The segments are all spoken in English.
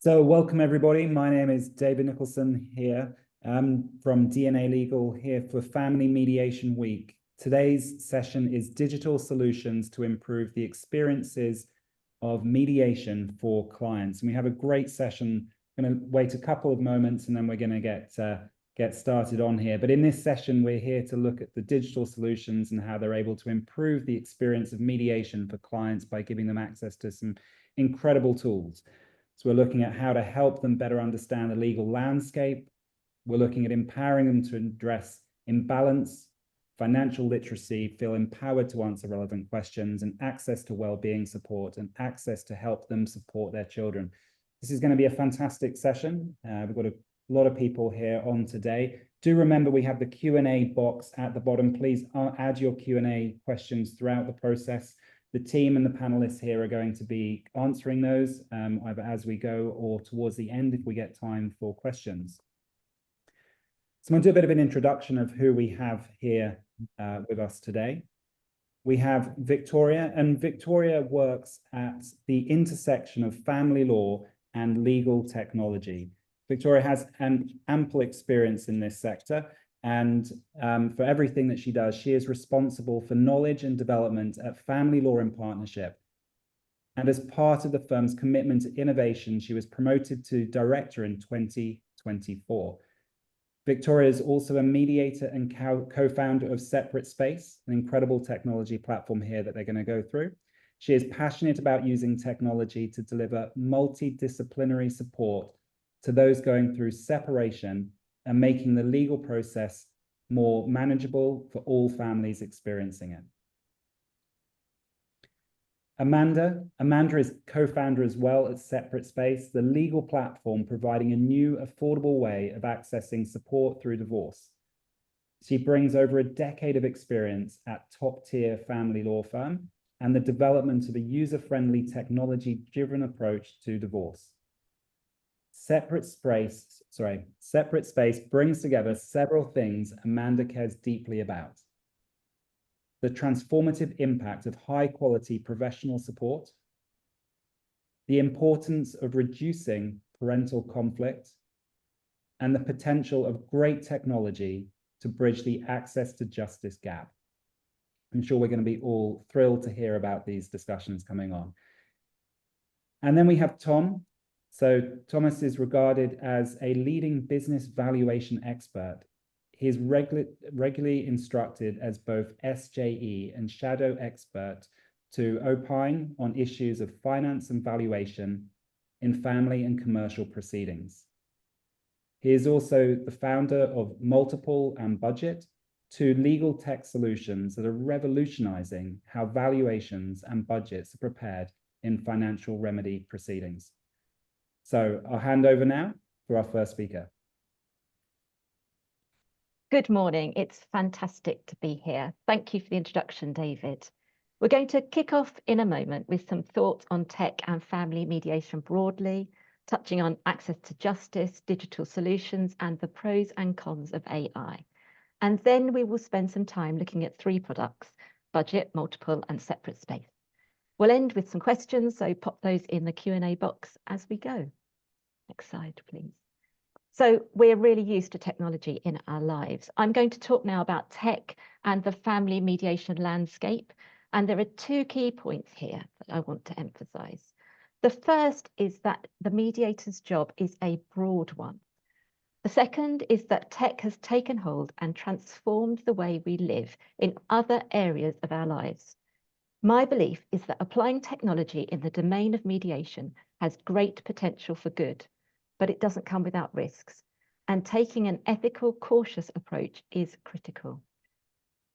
So welcome everybody. My name is David Nicholson here from DNA Legal here for Family Mediation Week. Today's session is digital solutions to improve the experiences of mediation for clients. And we have a great session. I'm going to wait a couple of moments and then we're going to get started on here. But in this session, we're here to look at the digital solutions and how they're able to improve the experience of mediation for clients by giving them access to some incredible tools. So we're looking at how to help them better understand the legal landscape. We're looking at empowering them to address imbalance, financial literacy, feel empowered to answer relevant questions, and access to wellbeing support and access to help them support their children. This is going to be a fantastic session. We've got a lot of people here on today. Do remember we have the Q&A box at the bottom. Please add your Q&A questions throughout the process. The team and the panelists here are going to be answering those either as we go or towards the end if we get time for questions. So I'm going to do a bit of an introduction of who we have here with us today. We have Victoria, and Victoria works at the intersection of family law and legal technology. Victoria has an ample experience in this sector. And for everything that she does, she is responsible for knowledge and development at Family Law in Partnership. And as part of the firm's commitment to innovation, she was promoted to director in 2024. Victoria is also a mediator and co-founder of Separate Space, an incredible technology platform here that they're going to go through. She is passionate about using technology to deliver multidisciplinary support to those going through separation and making the legal process more manageable for all families experiencing it. Amanda is co-founder as well at Separate Space, the legal platform providing a new affordable way of accessing support through divorce. She brings over a decade of experience at top-tier family law firm and the development of a user-friendly technology-driven approach to divorce. Separate Space brings together several things Amanda cares deeply about. The transformative impact of high-quality professional support, the importance of reducing parental conflict, and the potential of great technology to bridge the access to justice gap. I'm sure we're going to be all thrilled to hear about these discussions coming on. And then we have Tom. So Thomas is regarded as a leading business valuation expert. He is regularly instructed as both SJE and shadow expert to opine on issues of finance and valuation in family and commercial proceedings. He is also the founder of Multiple and Budget, two legal tech solutions that are revolutionizing how valuations and budgets are prepared in financial remedy proceedings. So I'll hand over now for our first speaker. Good morning. It's fantastic to be here. Thank you for the introduction, David. We're going to kick off in a moment with some thoughts on tech and family mediation broadly, touching on access to justice, digital solutions, and the pros and cons of AI. And then we will spend some time looking at three products: Budget, Multiple, and Separate Space. We'll end with some questions, so pop those in the Q&A box as we go. Next slide, please. So we're really used to technology in our lives. I'm going to talk now about tech and the family mediation landscape. And there are two key points here that I want to emphasize. The first is that the mediator's job is a broad one. The second is that tech has taken hold and transformed the way we live in other areas of our lives. My belief is that applying technology in the domain of mediation has great potential for good, but it doesn't come without risks. And taking an ethical, cautious approach is critical.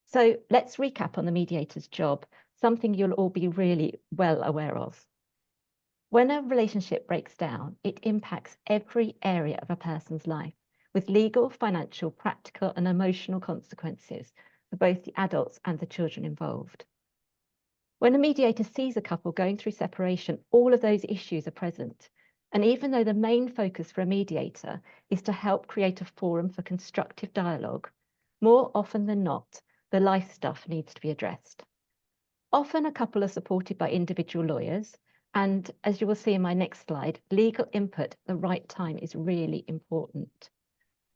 So let's recap on the mediator's job, something you'll all be really well aware of. When a relationship breaks down, it impacts every area of a person's life, with legal, financial, practical, and emotional consequences for both the adults and the children involved. When a mediator sees a couple going through separation, all of those issues are present. And even though the main focus for a mediator is to help create a forum for constructive dialogue, more often than not, the life stuff needs to be addressed. Often a couple are supported by individual lawyers, And as you will see in my next slide, legal input at the right time is really important.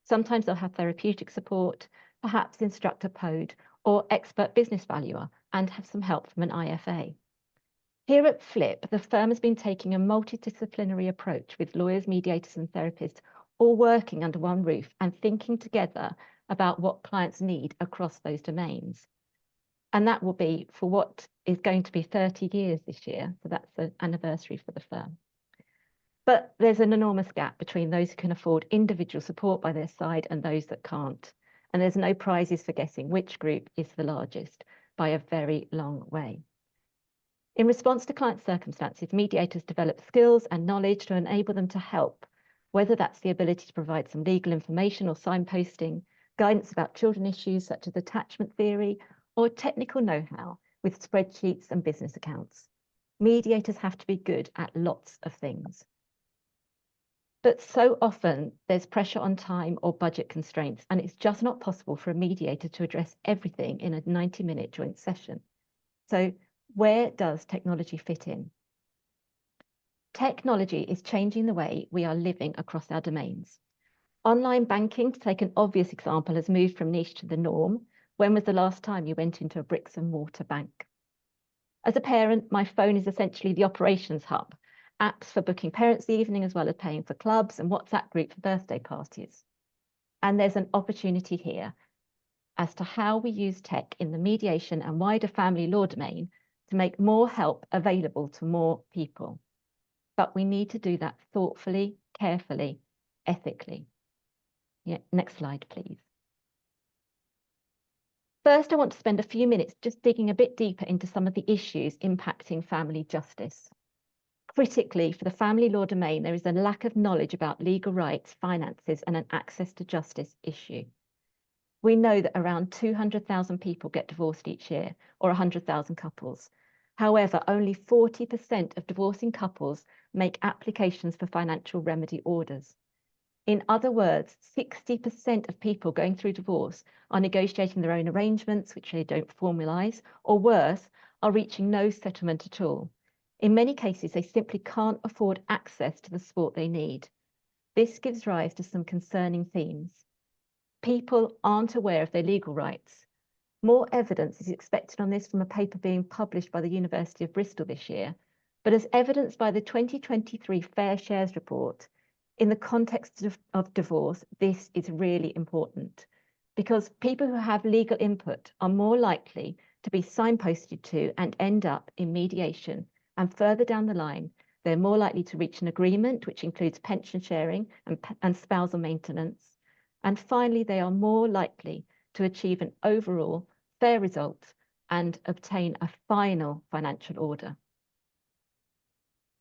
Sometimes they'll have therapeutic support, perhaps instructor POD or expert business valuer, and have some help from an IFA. Here at Flip, the firm has been taking a multidisciplinary approach with lawyers, mediators, and therapists all working under one roof and thinking together about what clients need across those domains. And that will be for what is going to be 30 years this year. So that's the anniversary for the firm. But there's an enormous gap between those who can afford individual support by their side and those that can't. And there's no prizes for guessing which group is the largest by a very long way. In response to client circumstances, mediators develop skills and knowledge to enable them to help, whether that's the ability to provide some legal information or signposting, guidance about children issues such as attachment theory, or technical know-how with spreadsheets and business accounts. Mediators have to be good at lots of things. But so often there's pressure on time or budget constraints, and it's just not possible for a mediator to address everything in a 90-minute joint session. So where does technology fit in? Technology is changing the way we are living across our domains. Online banking, to take an obvious example, has moved from niche to the norm. When was the last time you went into a bricks and mortar bank? As a parent, my phone is essentially the operations hub, apps for booking parents' evening as well as paying for clubs and WhatsApp group for birthday parties. And there's an opportunity here as to how we use tech in the mediation and wider family law domain to make more help available to more people. But we need to do that thoughtfully, carefully, ethically. Yeah, next slide, please. First, I want to spend a few minutes just digging a bit deeper into some of the issues impacting family justice. Critically, for the family law domain, there is a lack of knowledge about legal rights, finances, and an access to justice issue. We know that around 200,000 people get divorced each year, or 100,000 couples. However, only 40% of divorcing couples make applications for financial remedy orders. In other words, 60% of people going through divorce are negotiating their own arrangements, which they don't formalise, or worse, are reaching no settlement at all. In many cases, they simply can't afford access to the support they need. This gives rise to some concerning themes. People aren't aware of their legal rights. More evidence is expected on this from a paper being published by the University of Bristol this year, but as evidenced by the 2023 Fair Shares report, in the context of divorce, this is really important because people who have legal input are more likely to be signposted to and end up in mediation, and further down the line, they're more likely to reach an agreement, which includes pension sharing and spousal maintenance. And finally, they are more likely to achieve an overall fair result and obtain a final financial order.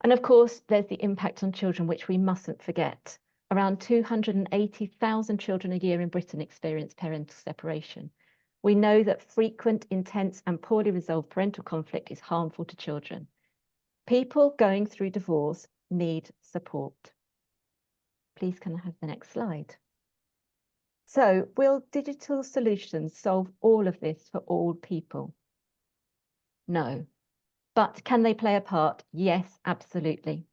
And of course, there's the impact on children, which we mustn't forget. Around 280,000 children a year in Britain experience parental separation. We know that frequent, intense, and poorly resolved parental conflict is harmful to children. People going through divorce need support. Please, can I have the next slide? So, will digital solutions solve all of this for all people? No. But can they play a part? Yes, absolutely.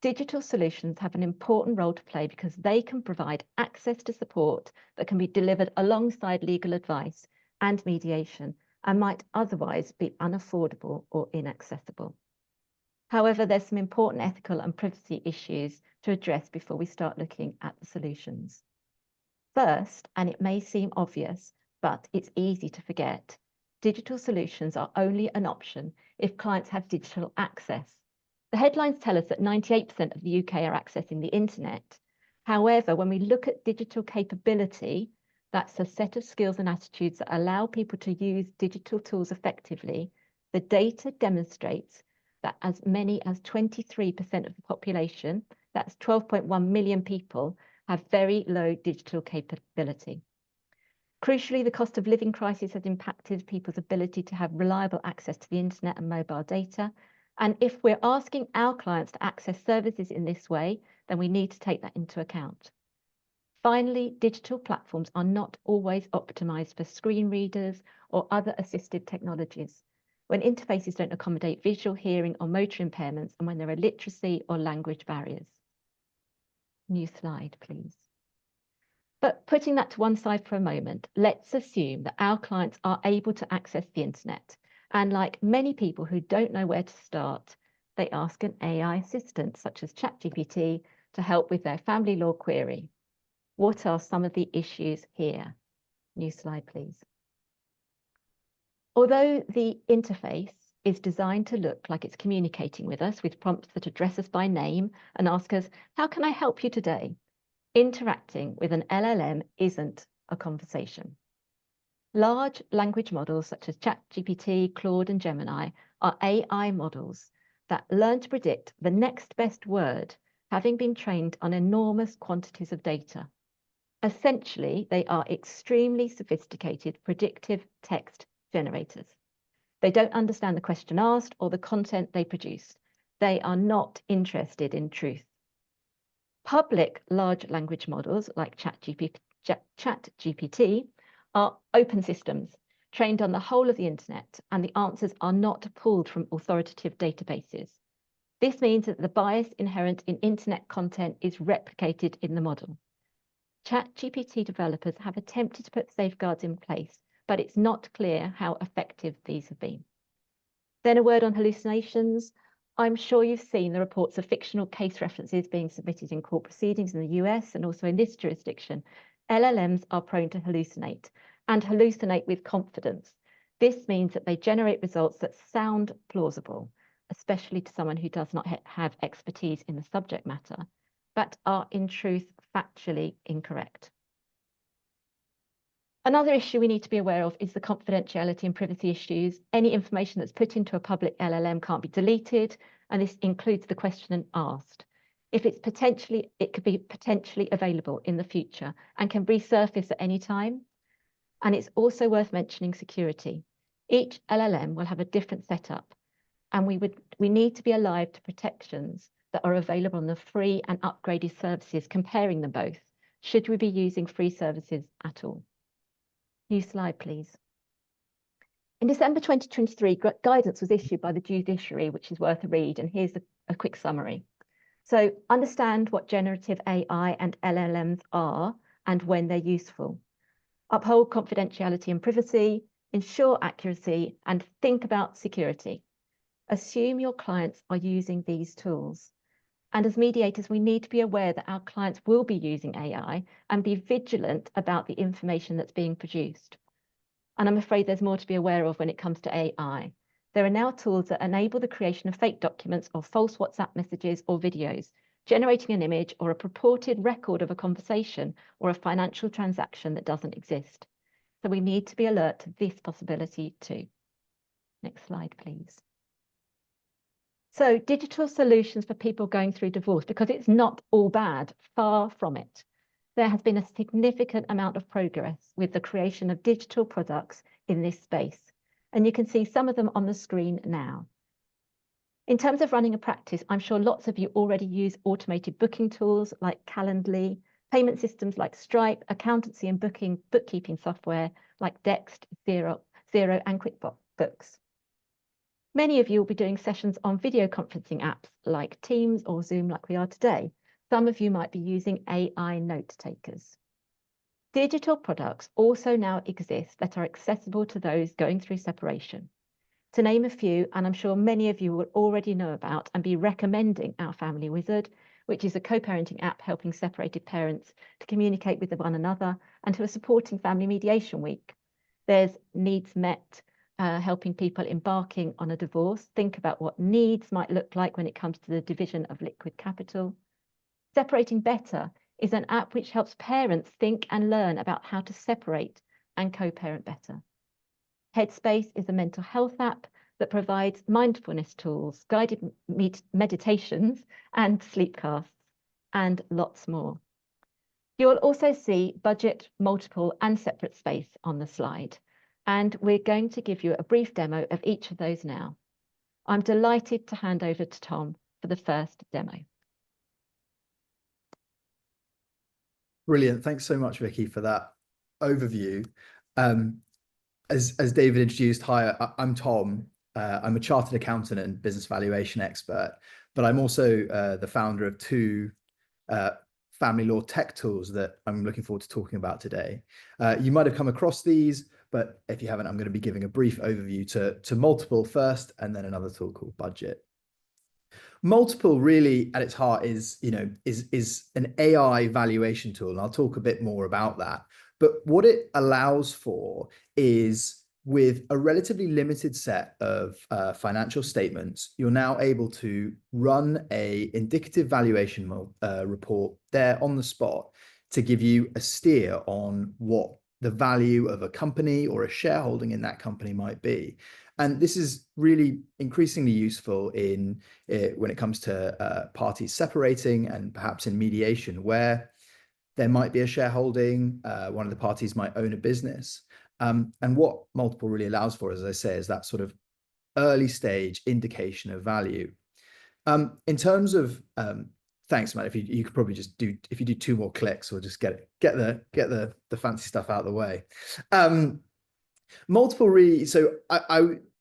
Digital solutions have an important role to play because they can provide access to support that can be delivered alongside legal advice and mediation and might otherwise be unaffordable or inaccessible. However, there's some important ethical and privacy issues to address before we start looking at the solutions. First, and it may seem obvious, but it's easy to forget, digital solutions are only an option if clients have digital access. The headlines tell us that 98% of the UK are accessing the internet. However, when we look at digital capability, that's a set of skills and attitudes that allow people to use digital tools effectively. The data demonstrates that as many as 23% of the population, that's 12.1 million people, have very low digital capability. Crucially, the cost of living crisis has impacted people's ability to have reliable access to the internet and mobile data. And if we're asking our clients to access services in this way, then we need to take that into account. Finally, digital platforms are not always optimized for screen readers or other assistive technologies. when interfaces don't accommodate visual, hearing, or motor impairments, and when there are literacy or language barriers. New slide, please. But putting that to one side for a moment, let's assume that our clients are able to access the internet. And like many people who don't know where to start, they ask an AI assistant, such as ChatGPT, to help with their family law query. What are some of the issues here? New slide, please. Although the interface is designed to look like it's communicating with us with prompts that address us by name and ask us, how can I help you today? Interacting with an LLM isn't a conversation. Large language models such as ChatGPT, Claude, and Gemini are AI models that learn to predict the next best word, having been trained on enormous quantities of data. Essentially, they are extremely sophisticated predictive text generators. They don't understand the question asked or the content they produce. They are not interested in truth. Public large language models like ChatGPT are open systems trained on the whole of the internet, and the answers are not pulled from authoritative databases. This means that the bias inherent in internet content is replicated in the model. ChatGPT developers have attempted to put safeguards in place, but it's not clear how effective these have been. Then a word on hallucinations. I'm sure you've seen the reports of fictional case references being submitted in court proceedings in the US and also in this jurisdiction. LLMs are prone to hallucinate and hallucinate with confidence. This means that they generate results that sound plausible, especially to someone who does not have expertise in the subject matter, but are in truth factually incorrect. Another issue we need to be aware of is the confidentiality and privacy issues. Any information that's put into a public LLM can't be deleted, and this includes the question asked. If it could be potentially available in the future and can resurface at any time. And it's also worth mentioning security. Each LLM will have a different setup, and we need to be alive to protections that are available on the free and upgraded services, comparing them both, should we be using free services at all. New slide, please. In December 2023, guidance was issued by the judiciary, which is worth a read, and here's a quick summary. So understand what generative AI and LLMs are and when they're useful. Uphold confidentiality and privacy, ensure accuracy, and think about security. Assume your clients are using these tools. And as mediators, we need to be aware that our clients will be using AI and be vigilant about the information that's being produced. And I'm afraid there's more to be aware of when it comes to AI. There are now tools that enable the creation of fake documents or false WhatsApp messages or videos, generating an image or a purported record of a conversation or a financial transaction that doesn't exist. So we need to be alert to this possibility too. Next slide, please. So digital solutions for people going through divorce, because it's not all bad, far from it. There has been a significant amount of progress with the creation of digital products in this space, and you can see some of them on the screen now. In terms of running a practice, I'm sure lots of you already use automated booking tools like Calendly, payment systems like Stripe, accountancy and bookkeeping software like Dext, Xero, and QuickBooks. Many of you will be doing sessions on video conferencing apps like Teams or Zoom like we are today. Some of you might be using AI note takers. Digital products also now exist that are accessible to those going through separation. To name a few, and I'm sure many of you will already know about and be recommending Our Family Wizard, which is a co-parenting app helping separated parents to communicate with one another and who are supporting Family Mediation Week. There's Needs Met, helping people embarking on a divorce think about what needs might look like when it comes to the division of liquid capital. Separating Better is an app which helps parents think and learn about how to separate and co-parent better. Headspace is a mental health app that provides mindfulness tools, guided meditations, and sleepcasts, and lots more. You'll also see budget, multiple, and separate space on the slide, and we're going to give you a brief demo of each of those now. I'm delighted to hand over to Tom for the first demo. Brilliant. Thanks so much, Vicky, for that overview. As David introduced, hi, I'm Tom. I'm a chartered accountant and business valuation expert, but I'm also the founder of two family law tech tools that I'm looking forward to talking about today. You might have come across these, but if you haven't, I'm going to be giving a brief overview to Multiple first, and then another tool called Budget. Multiple really at its heart is an AI valuation tool, and I'll talk a bit more about that. But what it allows for is, with a relatively limited set of financial statements, you're now able to run a indicative valuation report there on the spot to give you a steer on what the value of a company or a shareholding in that company might be. And this is really increasingly useful in when it comes to parties separating, and perhaps in mediation, where there might be a shareholding, one of the parties might own a business. And what Multiple really allows for, as I say, is that sort of early stage indication of value. In terms of, thanks, Matt. If you could probably just do, if you do 2 more clicks, we'll just get the fancy stuff out of the way. Multiple really, so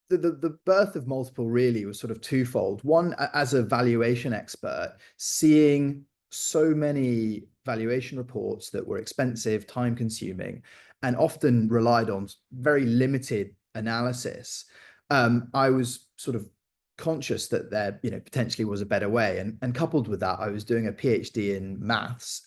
the birth of Multiple really was sort of twofold. One, as a valuation expert, seeing so many valuation reports that were expensive, time consuming, and often relied on very limited analysis. I was sort of conscious that there potentially was a better way, and coupled with that, I was doing a PhD in maths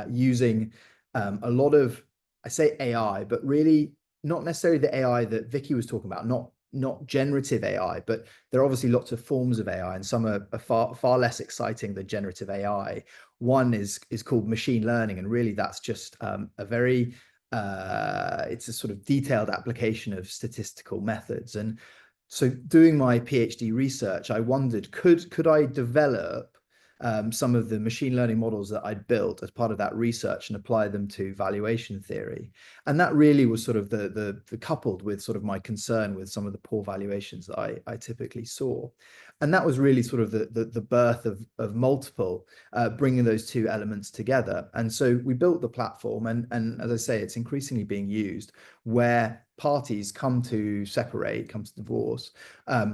using a lot of, I say AI, but really not necessarily the AI that Vicky was talking about, not generative AI, but there are obviously lots of forms of AI, and some are far less exciting than generative AI. One is called machine learning, and really that's just a very it's a sort of detailed application of statistical methods. And so doing my PhD research, I wondered, could I develop some of the machine learning models that I'd built as part of that research and apply them to valuation theory? And that really was sort of the coupled with sort of my concern with some of the poor valuations that I typically saw. And that was really sort of the birth of Multiple, bringing those two elements together. And so we built the platform, and as I say, it's increasingly being used where parties come to separate, come to divorce,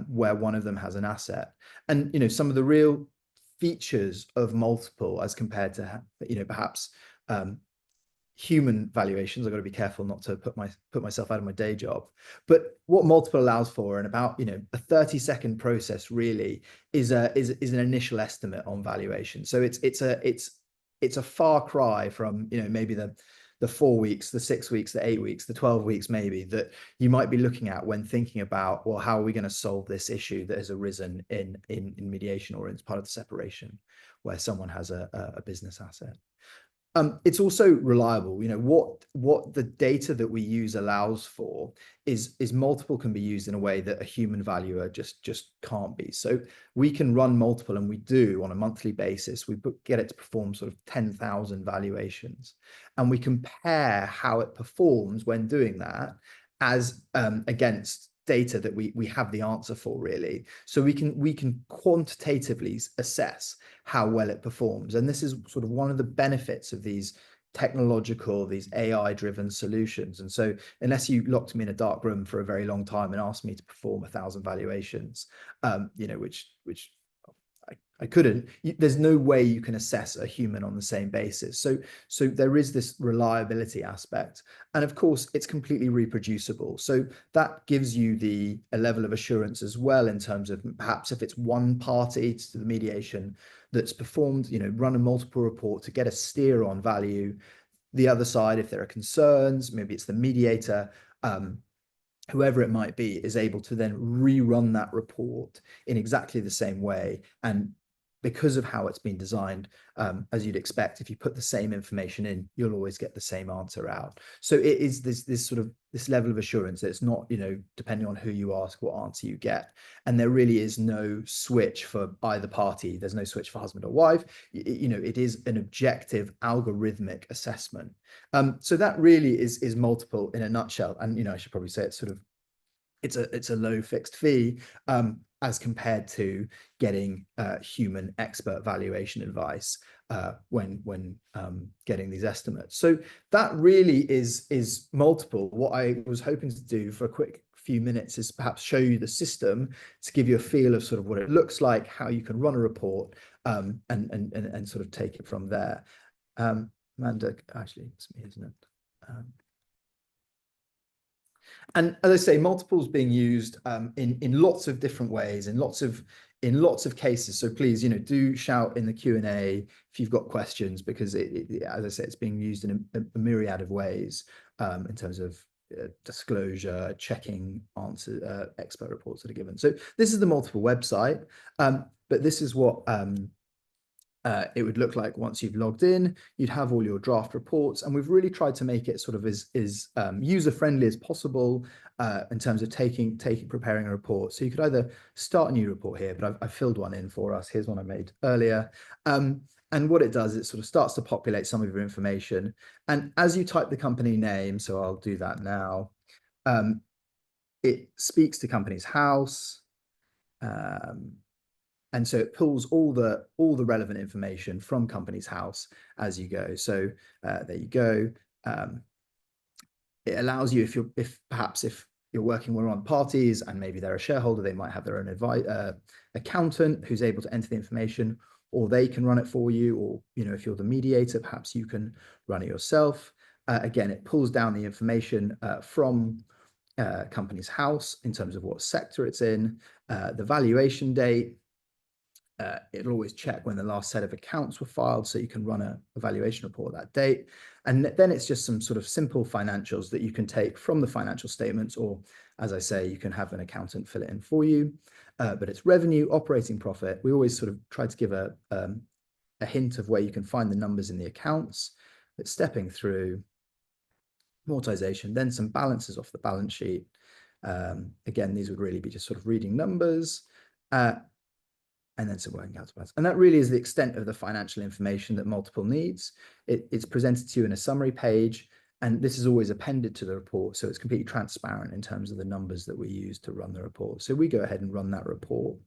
where one of them has an asset. And some of the real features of Multiple as compared to perhaps human valuations, I've got to be careful not to put myself out of my day job, but what Multiple allows for, and about a 30-second process really, is an initial estimate on valuation. So it's a far cry from maybe the 4 weeks, the 6 weeks, the 8 weeks, the 12 weeks maybe, that you might be looking at when thinking about, well, how are we going to solve this issue that has arisen in mediation or in part of the separation where someone has a business asset. It's also reliable. What the data that we use allows for is Multiple can be used in a way that a human valuer just can't be. So we can run Multiple, and we do on a monthly basis. We get it to perform sort of 10,000 valuations, and we compare how it performs when doing that as against data that we have the answer for, really. So we can quantitatively assess how well it performs. And this is sort of one of the benefits of these AI driven solutions. And so unless you locked me in a dark room for a very long time and asked me to perform 1,000 valuations, which I couldn't, there's no way you can assess a human on the same basis. So there is this reliability aspect, and of course it's completely reproducible. So that gives you a level of assurance as well, in terms of perhaps if it's one party to the mediation that's performed, run a Multiple report to get a steer on value. The other side, if there are concerns, maybe it's the mediator, whoever it might be, is able to then rerun that report in exactly the same way. And because of how it's been designed, as you'd expect, if you put the same information in, you'll always get the same answer out. So it is this level of assurance that it's not, depending on who you ask, what answer you get. And there really is no switch for either party. There's no switch for husband or wife. It is an objective algorithmic assessment. So that really is Multiple in a nutshell. And I should probably say it's a low fixed fee, as compared to getting human expert valuation advice when getting these estimates. So that really is Multiple. What I was hoping to do for a quick few minutes is perhaps show you the system to give you a feel of sort of what it looks like, how you can run a report, and sort of take it from there. Amanda, actually, it's me, isn't it? And as I say, multiples being used in lots of different ways, in lots of cases. So please, do shout in the Q&A if you've got questions, because as I say, it's being used in a myriad of ways in terms of disclosure, checking answer, expert reports that are given. So this is the multiple website, but this is what it would look like once you've logged in. You'd have all your draft reports, and we've really tried to make it sort of as user-friendly as possible in terms of preparing a report. So you could either start a new report here, but I've filled one in for us. Here's one I made earlier. And what it does, it sort of starts to populate some of your information. And as you type the company name, so I'll do that now, it speaks to Companies House. And so it pulls all the relevant information from Companies House as you go. So there you go. It allows you, if you're working with one of the parties and maybe they're a shareholder, they might have their own accountant who's able to enter the information, or they can run it for you, or if you're the mediator, perhaps you can run it yourself. Again, it pulls down the information from Companies House in terms of what sector it's in, the valuation date. It'll always check when the last set of accounts were filed, so you can run a valuation report that date. And then it's just some sort of simple financials that you can take from the financial statements, or as I say, you can have an accountant fill it in for you. But it's revenue, operating profit. We always sort of try to give a hint of where you can find the numbers in the accounts. It's stepping through amortization, then some balances off the balance sheet. Again, these would really be just sort of reading numbers. And then some working capital balance. And that really is the extent of the financial information that multiple needs. It's presented to you in a summary page, and this is always appended to the report, so it's completely transparent in terms of the numbers that we use to run the report. So we go ahead and run that report.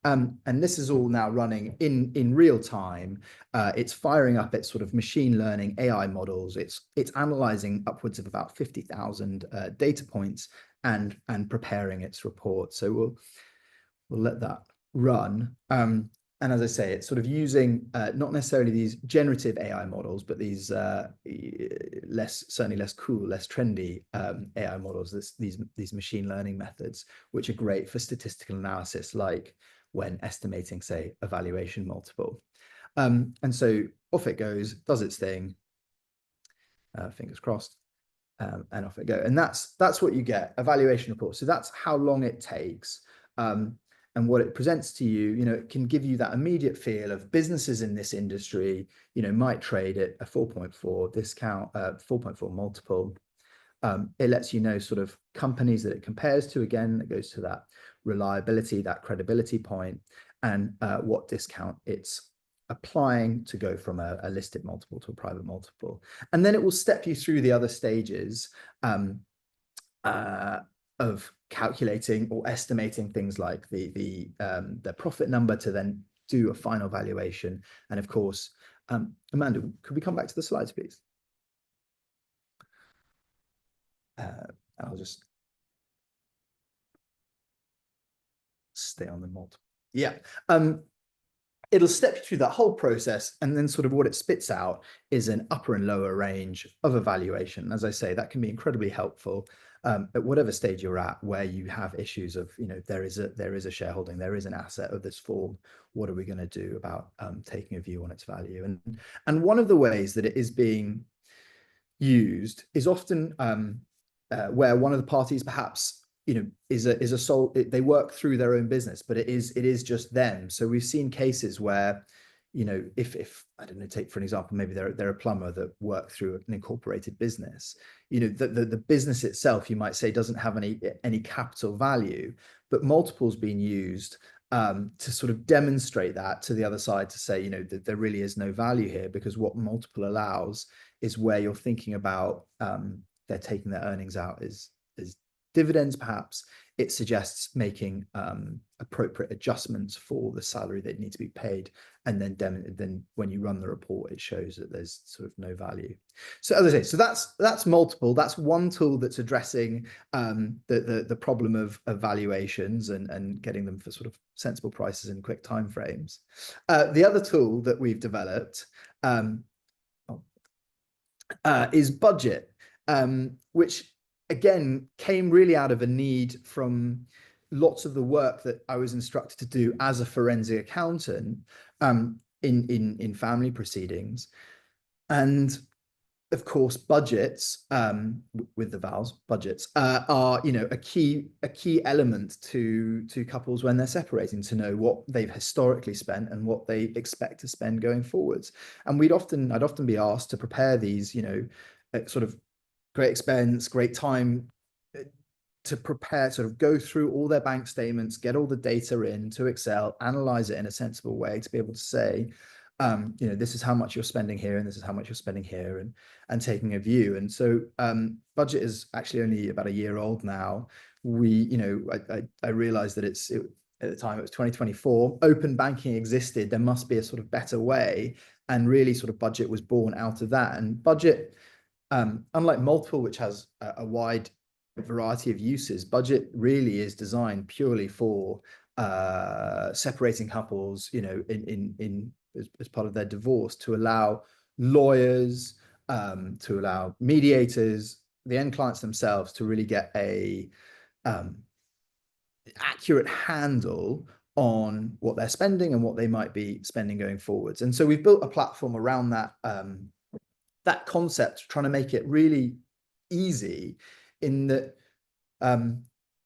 And this is all now running in real time. It's firing up its sort of machine learning AI models. It's analyzing upwards of about 50,000 data points and preparing its report. So we'll let that run. And as I say, it's sort of using not necessarily these generative AI models, but these certainly less cool, less trendy AI models, these machine learning methods, which are great for statistical analysis, like when estimating, say, a valuation multiple. And so off it goes, does its thing, fingers crossed, and off it goes. And that's what you get, a valuation report. So that's how long it takes. And what it presents to you, it can give you that immediate feel of businesses in this industry, might trade at a 4.4 discount, 4.4 multiple. It lets you know sort of companies that it compares to. Again, it goes to that reliability, that credibility point, and what discount it's applying to go from a listed multiple to a private multiple. And then it will step you through the other stages of calculating or estimating things like the profit number to then do a final valuation. And of course, Amanda, could we come back to the slides, please? I'll just stay on the multiple. Yeah. It'll step you through that whole process, and then sort of what it spits out is an upper and lower range of evaluation. As I say, that can be incredibly helpful at whatever stage you're at, where you have issues of, there is a shareholding, there is an asset of this form. What are we going to do about taking a view on its value? And one of the ways that it is being used is often where one of the parties perhaps is a sole, they work through their own business, but it is just them. So we've seen cases where, if I don't know, take for an example, maybe they're a plumber that work through an incorporated business. The business itself, you might say, doesn't have any capital value, but multiples being used to sort of demonstrate that to the other side, to say, that there really is no value here, because what multiple allows is where you're thinking about they're taking their earnings out as dividends, perhaps. It suggests making appropriate adjustments for the salary that need to be paid, and then when you run the report, it shows that there's sort of no value. So as I say, so that's multiple. That's one tool that's addressing the problem of valuations and getting them for sort of sensible prices in quick timeframes. The other tool that we've developed is budget, which again came really out of a need from lots of the work that I was instructed to do as a forensic accountant in family proceedings. And of course, budgets with the vowels, budgets are, you know, a key element to couples when they're separating, to know what they've historically spent and what they expect to spend going forwards. And I'd often be asked to prepare these, you know, sort of great expense, great time to prepare, sort of go through all their bank statements, get all the data into Excel, analyze it in a sensible way to be able to say, you know, this is how much you're spending here, and this is how much you're spending here, and taking a view. And so budget is actually only about a year old now. You know, I realized that at the time it was 2024, open banking existed. There must be a sort of better way, and really sort of budget was born out of that. And budget, unlike multiple, which has a wide variety of uses, budget really is designed purely for separating couples, you know, as part of their divorce, to allow lawyers, to allow mediators, the end clients themselves, to really get a accurate handle on what they're spending and what they might be spending going forwards. And so we've built a platform around that that concept, trying to make it really easy, in that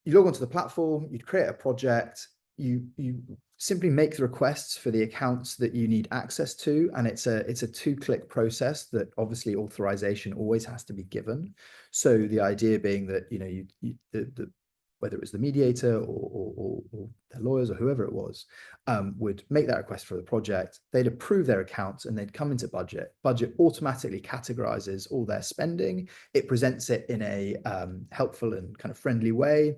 you log onto the platform, you'd create a project, you simply make the requests for the accounts that you need access to, and it's a 2-click process that obviously authorization always has to be given. So the idea being that, you know, whether it was the mediator or their lawyers or whoever it was, would make that request for the project, they'd approve their accounts, and they'd come into budget. Budget automatically categorizes all their spending. It presents it in a helpful and kind of friendly way.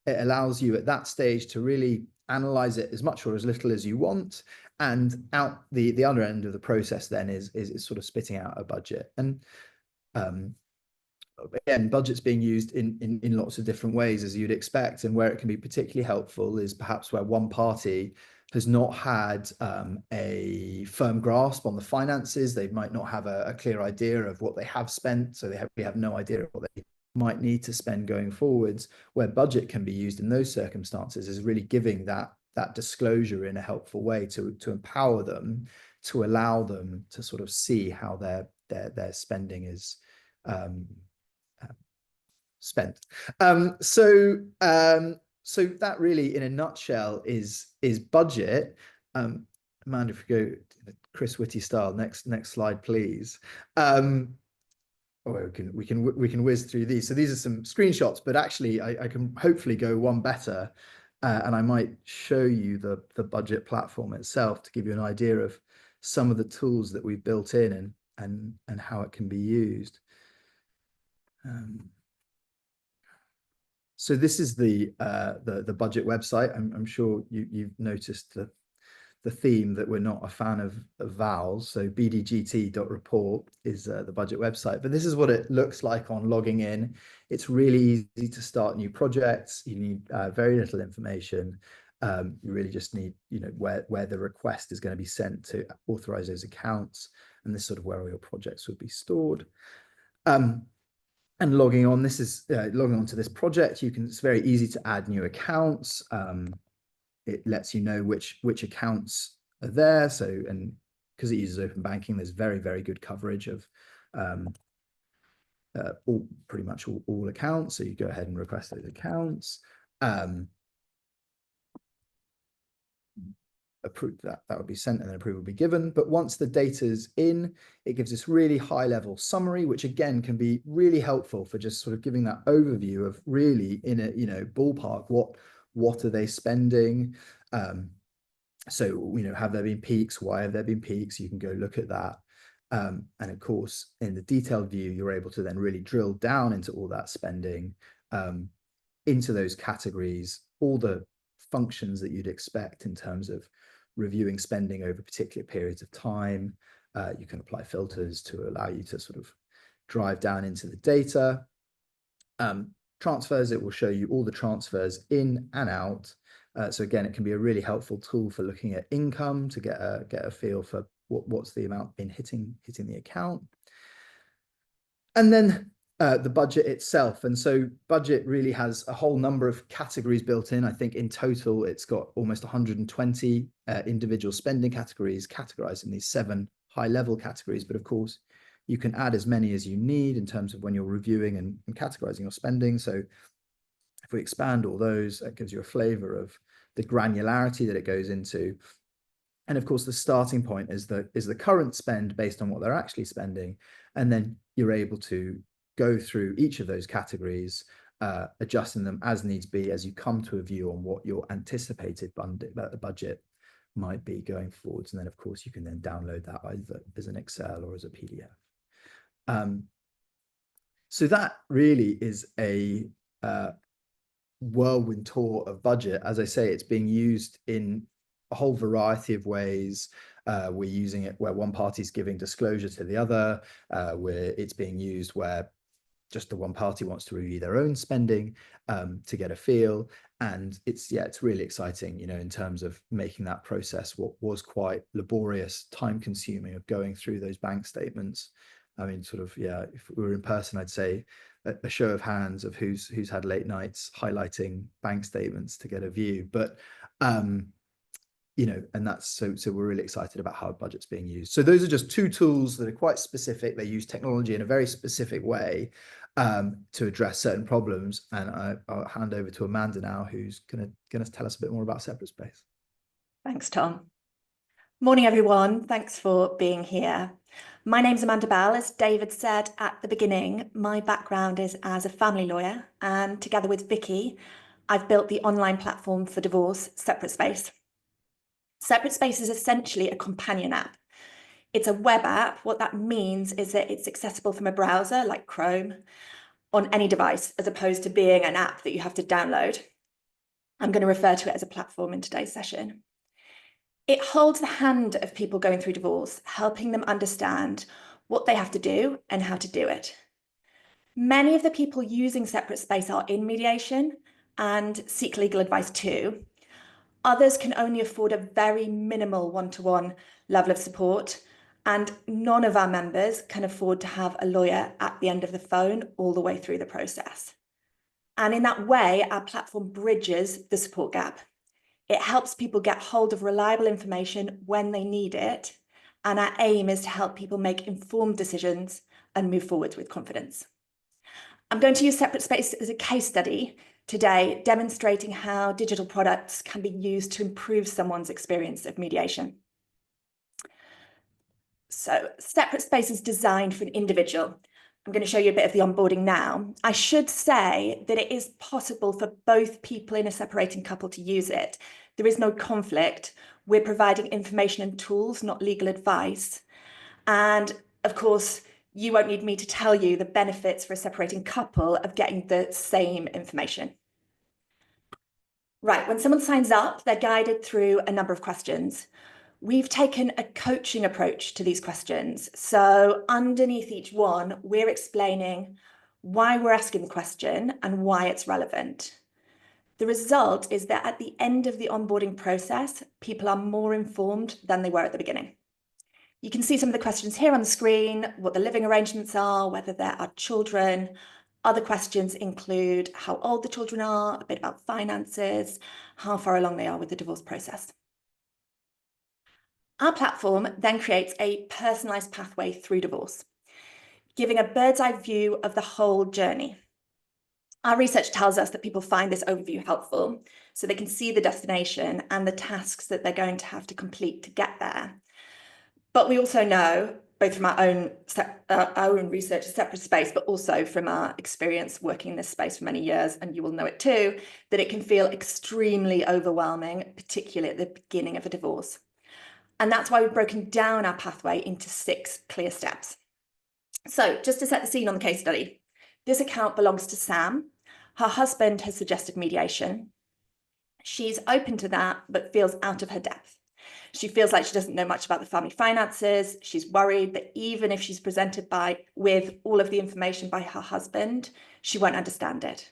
It allows you at that stage to really analyze it as much or as little as you want, and out the other end of the process then is sort of spitting out a budget. And again, budget's being used in lots of different ways, as you'd expect, and where it can be particularly helpful is perhaps where one party has not had a firm grasp on the finances. They might not have a clear idea of what they have spent, so they have no idea of what they might need to spend going forwards. Where budget can be used in those circumstances is really giving that disclosure in a helpful way to empower them, to allow them to sort of see how their spending is spent. So that really, in a nutshell, is budget. Amanda, if we go Chris Whitty style, next slide, please. Or we can whiz through these. So these are some screenshots, but actually I can hopefully go one better, and I might show you the budget platform itself to give you an idea of some of the tools that we've built in and how it can be used. So this is the budget website. I'm sure you've noticed the theme that we're not a fan of vowels. So bdgt.report is the budget website, but this is what it looks like on logging in. It's really easy to start new projects. You need very little information. You really just need, you know, where the request is going to be sent to authorize those accounts, and this is sort of where all your projects would be stored. And logging on, this is logging on to this project. It's very easy to add new accounts. It lets you know which accounts are there. So, and because it uses open banking, there's very, very good coverage of pretty much all accounts. So you go ahead and request those accounts. Approve that would be sent, and then approval will be given. But once the data's in, it gives this really high level summary, which again can be really helpful for just sort of giving that overview of really, in a, you know, ballpark, what are they spending. So, you know, have there been peaks? Why have there been peaks? You can go look at that. And of course, in the detailed view, you're able to then really drill down into all that spending, into those categories, all the functions that you'd expect in terms of reviewing spending over particular periods of time. You can apply filters to allow you to sort of drive down into the data. Transfers, it will show you all the transfers in and out. So again, it can be a really helpful tool for looking at income to get a feel for what's the amount been hitting the account. And then the budget itself. And so budget really has a whole number of categories built in. I think in total, it's got almost 120 individual spending categories categorized in these 7 high-level categories. But of course, you can add as many as you need in terms of when you're reviewing and categorizing your spending. So if we expand all those, that gives you a flavor of the granularity that it goes into. And of course, the starting point is the current spend based on what they're actually spending. And then you're able to go through each of those categories, adjusting them as needs be as you come to a view on what your anticipated budget might be going forwards. And then, of course, you can then download that either as an Excel or as a PDF. So that really is a whirlwind tour of budget. As I say, it's being used in a whole variety of ways. We're using it where one party is giving disclosure to the other, where it's being used where just the one party wants to review their own spending to get a feel. And it's really exciting, in terms of making that process what was quite laborious, time consuming, of going through those bank statements. I mean, if we were in person, I'd say a show of hands of who's had late nights highlighting bank statements to get a view. But and that's so we're really excited about how budget's being used. So those are just 2 tools that are quite specific. They use technology in a very specific way to address certain problems. And I'll hand over to Amanda now, who's going to tell us a bit more about Separate Space. Thanks, Tom. Morning, everyone. Thanks for being here. My name's Amanda Bell. As David said at the beginning, my background is as a family lawyer, and together with Vicky, I've built the online platform for divorce, Separate Space. Separate Space is essentially a companion app. It's a web app. What that means is that it's accessible from a browser like Chrome on any device, as opposed to being an app that you have to download. I'm going to refer to it as a platform in today's session. It holds the hand of people going through divorce, helping them understand what they have to do and how to do it. Many of the people using Separate Space are in mediation and seek legal advice too. Others can only afford a very minimal one-to-one level of support, and none of our members can afford to have a lawyer at the end of the phone all the way through the process. And in that way, our platform bridges the support gap. It helps people get hold of reliable information when they need it, and our aim is to help people make informed decisions and move forward with confidence. I'm going to use Separate Space as a case study today, demonstrating how digital products can be used to improve someone's experience of mediation. So Separate Space is designed for an individual. I'm going to show you a bit of the onboarding now. I should say that it is possible for both people in a separating couple to use it. There is no conflict. We're providing information and tools, not legal advice. And of course, you won't need me to tell you the benefits for a separating couple of getting the same information. Right, when someone signs up, they're guided through a number of questions. We've taken a coaching approach to these questions. So underneath each one, we're explaining why we're asking the question and why it's relevant. The result is that at the end of the onboarding process, people are more informed than they were at the beginning. You can see some of the questions here on the screen, what the living arrangements are, whether there are children. Other questions include how old the children are, a bit about finances, how far along they are with the divorce process. Our platform then creates a personalised pathway through divorce, giving a bird's eye view of the whole journey. Our research tells us that people find this overview helpful, so they can see the destination and the tasks that they're going to have to complete to get there. But we also know, both from our own research at Separate Space, but also from our experience working in this space for many years, and you will know it too, that it can feel extremely overwhelming, particularly at the beginning of a divorce. And that's why we've broken down our pathway into 6 clear steps. So just to set the scene on the case study, this account belongs to Sam. Her husband has suggested mediation. She's open to that, but feels out of her depth. She feels like she doesn't know much about the family finances. She's worried that even if she's presented with all of the information by her husband, she won't understand it.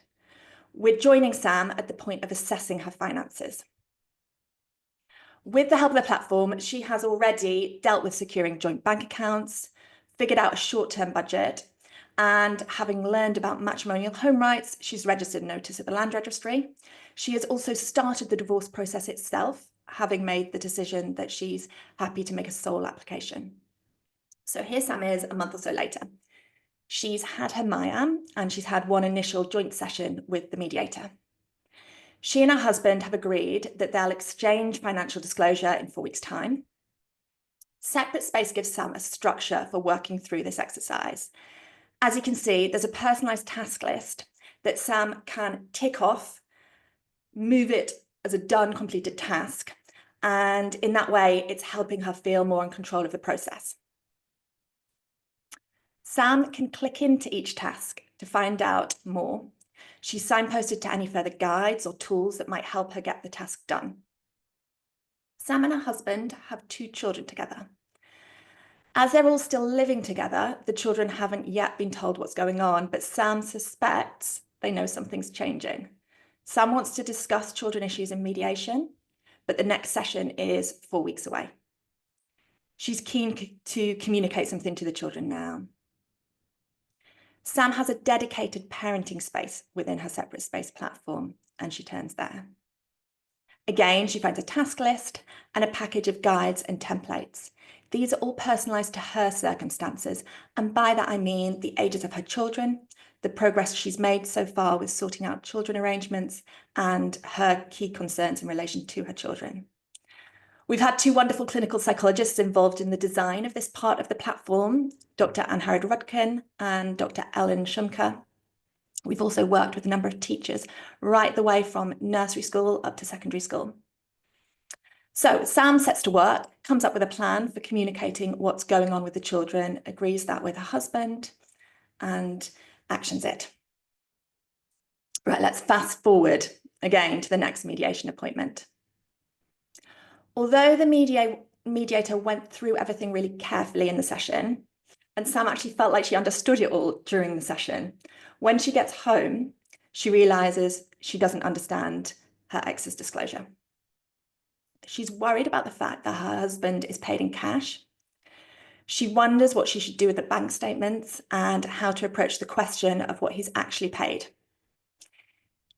We're joining Sam at the point of assessing her finances. With the help of the platform, she has already dealt with securing joint bank accounts, figured out a short-term budget, and having learned about matrimonial home rights, she's registered notice at the land registry. She has also started the divorce process itself, having made the decision that she's happy to make a sole application. So here Sam is a month or so later. She's had her MIAM and she's had one initial joint session with the mediator. She and her husband have agreed that they'll exchange financial disclosure in 4 weeks' time. Separate Space gives Sam a structure for working through this exercise. As you can see, there's a personalised task list that Sam can tick off, move it as a done, completed task, and in that way, it's helping her feel more in control of the process. Sam can click into each task to find out more. She's signposted to any further guides or tools that might help her get the task done. Sam and her husband have 2 children together. As they're all still living together, the children haven't yet been told what's going on, but Sam suspects they know something's changing. Sam wants to discuss children issues in mediation, but the next session is 4 weeks away. She's keen to communicate something to the children now. Sam has a dedicated parenting space within her Separate Space platform, and she turns there. Again, she finds a task list and a package of guides and templates. These are all personalised to her circumstances, and by that I mean the ages of her children, the progress she's made so far with sorting out children arrangements, and her key concerns in relation to her children. We've had 2 wonderful clinical psychologists involved in the design of this part of the platform, Dr. Ann-Harriet Rudkin and Dr. Ellen Schunker. We've also worked with a number of teachers right the way from nursery school up to secondary school. So Sam sets to work, comes up with a plan for communicating what's going on with the children, agrees that with her husband, and actions it. Right, let's fast forward again to the next mediation appointment. Although the mediator went through everything really carefully in the session, and Sam actually felt like she understood it all during the session, when she gets home, she realises she doesn't understand her ex's disclosure. She's worried about the fact that her husband is paid in cash. She wonders what she should do with the bank statements and how to approach the question of what he's actually paid.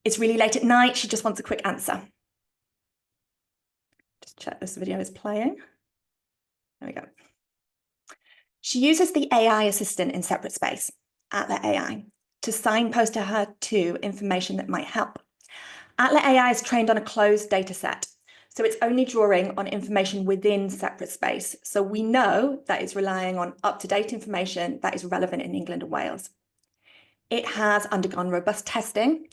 It's really late at night. She just wants a quick answer. Just check this video is playing. There we go. She uses the AI assistant in Separate Space, Atla AI, to signpost to her to information that might help. Atla AI is trained on a closed data set, so it's only drawing on information within Separate Space. So we know that it's relying on up-to-date information that is relevant in England and Wales. It has undergone robust testing.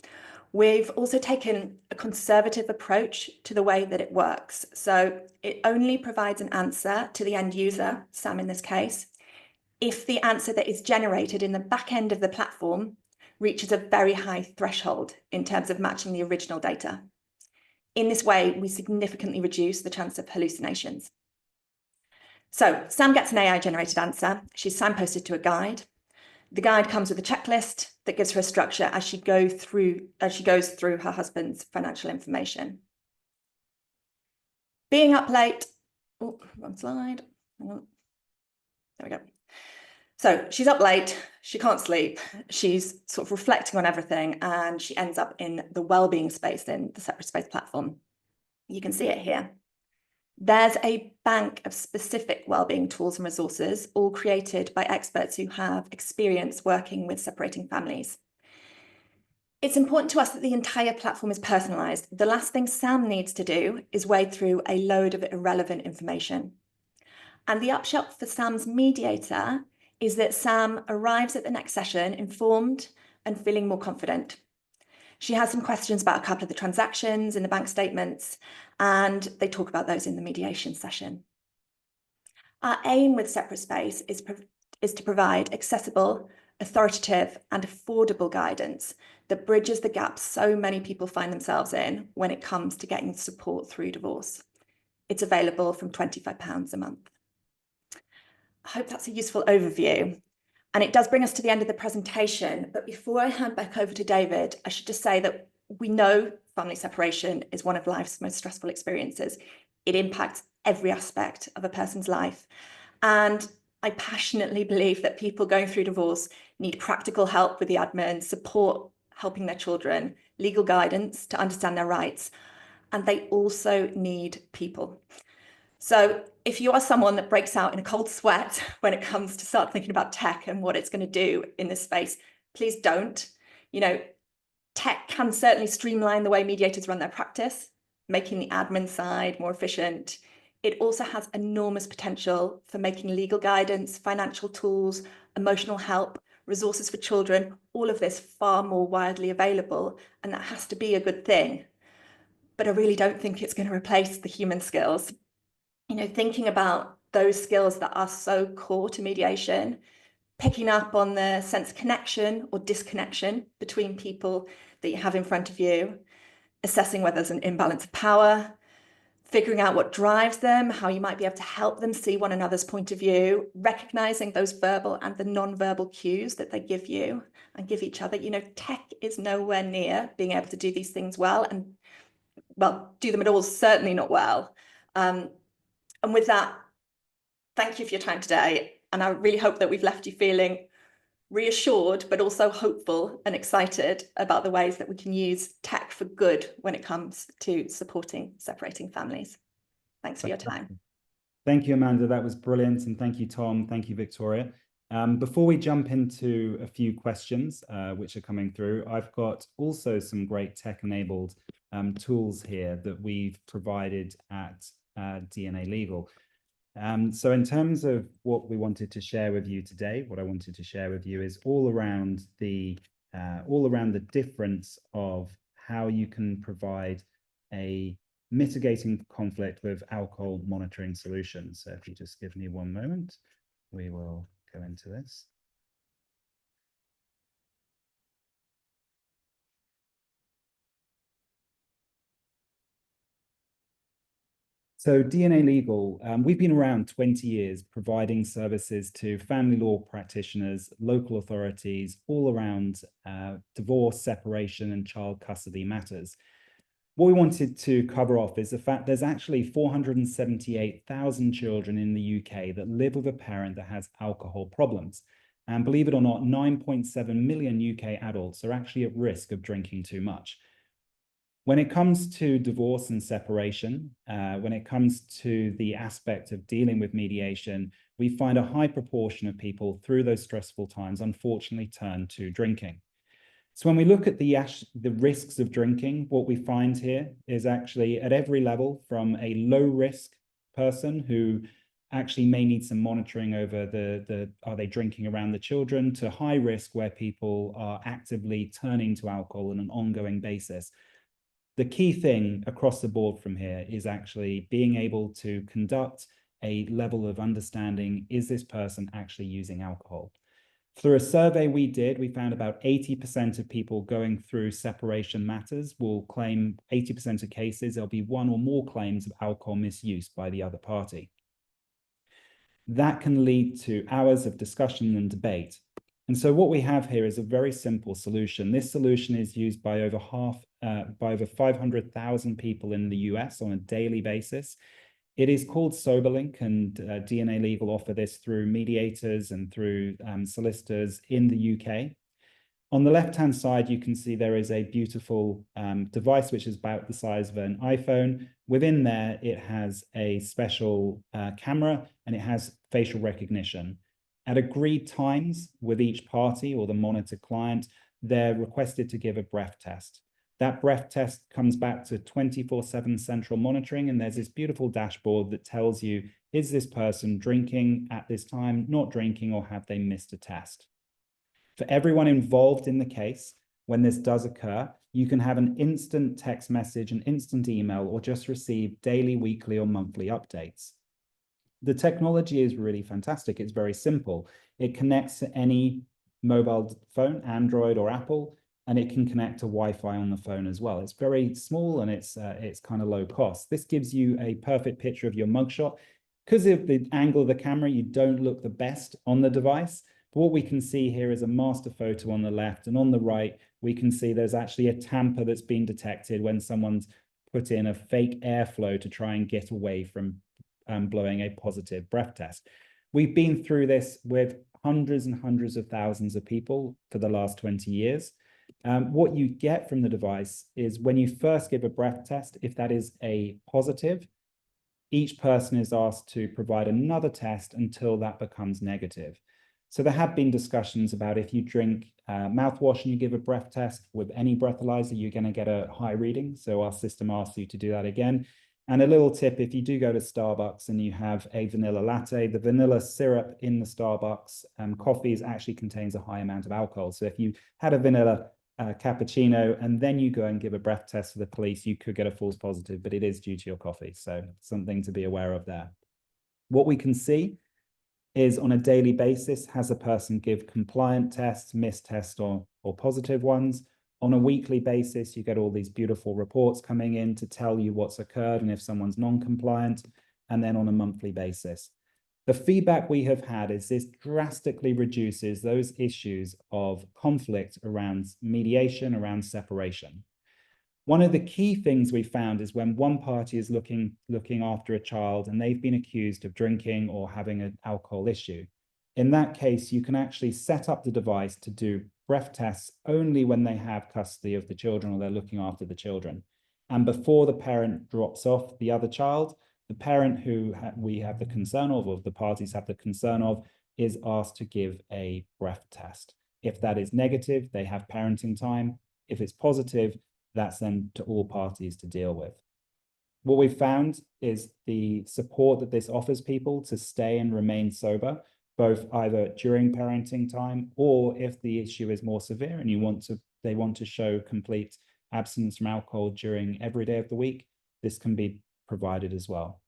We've also taken a conservative approach to the way that it works. So it only provides an answer to the end user, Sam in this case, if the answer that is generated in the back end of the platform reaches a very high threshold in terms of matching the original data. In this way, we significantly reduce the chance of hallucinations. So Sam gets an AI-generated answer. She's signposted to a guide. The guide comes with a checklist that gives her a structure as she goes through her husband's financial information. Being up late, oh, wrong slide. Hang on. There we go. So she's up late, she can't sleep, she's sort of reflecting on everything, and she ends up in the wellbeing space in the Separate Space platform. You can see it here. There's a bank of specific wellbeing tools and resources, all created by experts who have experience working with separating families. It's important to us that the entire platform is personalised. The last thing Sam needs to do is wade through a load of irrelevant information. And the upshot for Sam's mediator is that Sam arrives at the next session informed and feeling more confident. She has some questions about a couple of the transactions in the bank statements, and they talk about those in the mediation session. Our aim with Separate Space is to provide accessible, authoritative, and affordable guidance that bridges the gap so many people find themselves in when it comes to getting support through divorce. It's available from £25 a month. I hope that's a useful overview. And it does bring us to the end of the presentation. But before I hand back over to David, I should just say that we know family separation is one of life's most stressful experiences. It impacts every aspect of a person's life. And I passionately believe that people going through divorce need practical help with the admin, support helping their children, legal guidance to understand their rights, and they also need people. So if you are someone that breaks out in a cold sweat when it comes to start thinking about tech and what it's going to do in this space, please don't. You know, tech can certainly streamline the way mediators run their practice, making the admin side more efficient. It also has enormous potential for making legal guidance, financial tools, emotional help, resources for children, all of this far more widely available, and that has to be a good thing. But I really don't think it's going to replace the human skills. You know, thinking about those skills that are so core to mediation, picking up on the sense of connection or disconnection between people that you have in front of you, assessing whether there's an imbalance of power, figuring out what drives them, how you might be able to help them see one another's point of view, recognizing those verbal and the non-verbal cues that they give you and give each other. You know, tech is nowhere near being able to do these things well, and well, do them at all, certainly not well. And with that, thank you for your time today. And I really hope that we've left you feeling reassured, but also hopeful and excited about the ways that we can use tech for good when it comes to supporting separating families. Thanks for your time. Thank you, Amanda. That was brilliant. And thank you, Tom. Thank you, Victoria. Before we jump into a few questions which are coming through, I've got also some great tech-enabled tools here that we've provided at DNA Legal. So in terms of what we wanted to share with you today, what I wanted to share with you is all around the difference of how you can provide a mitigating conflict with alcohol monitoring solutions. So if you just give me one moment, we will go into this. So DNA Legal, we've been around 20 years providing services to family law practitioners, local authorities, all around divorce, separation, and child custody matters. What we wanted to cover off is the fact there's actually 478,000 children in the UK that live with a parent that has alcohol problems. And believe it or not, 9.7 million UK adults are actually at risk of drinking too much. When it comes to divorce and separation, when it comes to the aspect of dealing with mediation, we find a high proportion of people through those stressful times unfortunately turn to drinking. So when we look at the risks of drinking, what we find here is actually at every level, from a low risk person who actually may need some monitoring over are they drinking around the children, to high risk where people are actively turning to alcohol on an ongoing basis. The key thing across the board from here is actually being able to conduct a level of understanding, is this person actually using alcohol? Through a survey we did, we found about 80% of people going through separation matters will claim 80% of cases, there'll be one or more claims of alcohol misuse by the other party. That can lead to hours of discussion and debate. And so what we have here is a very simple solution. This solution is used by over 500,000 people in the US on a daily basis. It is called SoberLink, and DNA Legal offer this through mediators and through solicitors in the UK. On the left-hand side, you can see there is a beautiful device which is about the size of an iPhone. Within there, it has a special camera and it has facial recognition. At agreed times with each party or the monitor client, they're requested to give a breath test. That breath test comes back to 24/7 central monitoring, and there's this beautiful dashboard that tells you, is this person drinking at this time, not drinking, or have they missed a test? For everyone involved in the case, when this does occur, you can have an instant text message, an instant email, or just receive daily, weekly, or monthly updates. The technology is really fantastic. It's very simple. It connects to any mobile phone, Android or Apple. and it can connect to Wi-Fi on the phone as well. It's very small and it's kind of low cost. This gives you a perfect picture of your mugshot. Because of the angle of the camera, you don't look the best on the device. But what we can see here is a master photo on the left, and on the right, we can see there's actually a tamper that's been detected when someone's put in a fake airflow to try and get away from blowing a positive breath test. We've been through this with hundreds and hundreds of thousands of people for the last 20 years. What you get from the device is when you first give a breath test, if that is a positive, each person is asked to provide another test until that becomes negative. So there have been discussions about if you drink mouthwash and you give a breath test with any breathalyzer, you're going to get a high reading. So our system asks you to do that again. And a little tip, if you do go to Starbucks and you have a vanilla latte, the vanilla syrup in the Starbucks coffees actually contains a high amount of alcohol. So if you had a vanilla cappuccino and then you go and give a breath test to the police, you could get a false positive, but it is due to your coffee. So something to be aware of there. What we can see is on a daily basis, has a person give compliant tests, missed tests, or positive ones. On a weekly basis, you get all these beautiful reports coming in to tell you what's occurred and if someone's non-compliant, and then on a monthly basis. The feedback we have had is this drastically reduces those issues of conflict around mediation, around separation. One of the key things we found is when one party is looking after a child and they've been accused of drinking or having an alcohol issue. In that case, you can actually set up the device to do breath tests only when they have custody of the children or they're looking after the children. And before the parent drops off the other child, the parent who we have the concern of, or the parties have the concern of, is asked to give a breath test. If that is negative, they have parenting time. If it's positive, that's then to all parties to deal with. What we've found is the support that this offers people to stay and remain sober, both either during parenting time or if the issue is more severe and they want to show complete abstinence from alcohol during every day of the week, this can be provided as well.